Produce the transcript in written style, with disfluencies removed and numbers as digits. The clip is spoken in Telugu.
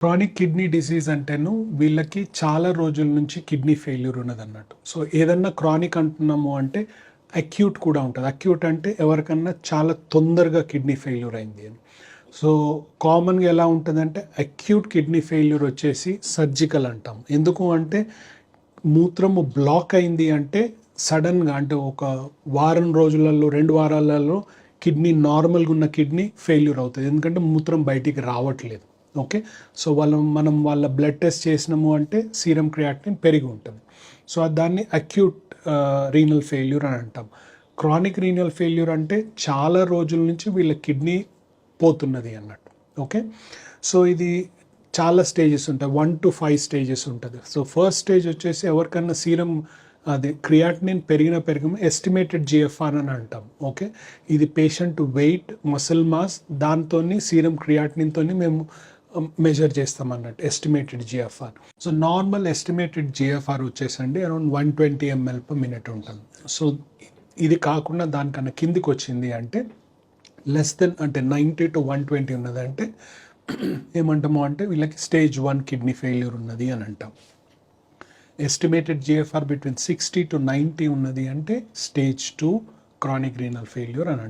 క్రానిక్ కిడ్నీ డిసీజ్ అంటేను వీళ్ళకి చాలా రోజుల నుంచి కిడ్నీ ఫెయిల్యూర్ ఉన్నదన్నట్టు. సో ఏదన్నా క్రానిక్ అంటున్నాము అంటే అక్యూట్ కూడా ఉంటుంది. అక్యూట్ అంటే ఎవరికన్నా చాలా తొందరగా కిడ్నీ ఫెయిల్యూర్ అయింది అని. సో కామన్గా ఎలా ఉంటుందంటే అక్యూట్ కిడ్నీ ఫెయిల్యూర్ వచ్చేసి సర్జికల్ అంటాం. ఎందుకు అంటే మూత్రము బ్లాక్ అయింది అంటే సడన్గా అంటే ఒక వారం రోజులలో 2 వారాలలో కిడ్నీ నార్మల్గా ఉన్న కిడ్నీ ఫెయిల్యూర్ అవుతుంది. ఎందుకంటే మూత్రం బయటికి రావట్లేదు. ఓకే, సో మనం వాళ్ళ బ్లడ్ టెస్ట్ చేసినాము అంటే సీరం క్రియాటినిన్ పెరిగి ఉంటుంది. సో దాన్ని అక్యూట్ రీనల్ ఫెయిల్యూర్ అని అంటాం. క్రానిక్ రీనల్ ఫెయిల్యూర్ అంటే చాలా రోజుల నుంచి వీళ్ళ కిడ్నీ పోతున్నది అన్నట్టు. ఓకే, సో ఇది చాలా స్టేజెస్ ఉంటాయి, 1 to 5 స్టేజెస్ ఉంటుంది. సో ఫస్ట్ స్టేజ్ వచ్చేసి ఎవరికన్నా సీరం అది క్రియాటినిన్ పెరిగిన ఎస్టిమేటెడ్ జిఎఫ్ఆర్ అని అంటాం. ఓకే, ఇది పేషెంట్ వెయిట్, మసిల్ మాస్ దాంతో సీరం క్రియాటినిన్తో మేము మెజర్ చేస్తాం అన్నట్టు estimated GFR. So normal estimated GFR వచ్చేసండి అరౌండ్ 120 ml/min ఉంటుంది. సో ఇది కాకుండా దానికన్నా కిందికి వచ్చింది అంటే లెస్ దెన్ అంటే 90 to 120 ఉన్నదంటే ఏమంటాము అంటే వీళ్ళకి స్టేజ్ 1 కిడ్నీ ఫెయిల్యూర్ ఉన్నది అని అంటాం. ఎస్టిమేటెడ్ జిఎఫ్ఆర్ బిట్వీన్ 60 to 90 ఉన్నది అంటే స్టేజ్ 2 క్రానిక్ రీనల్ ఫెయిల్యూర్ అని అంటాం.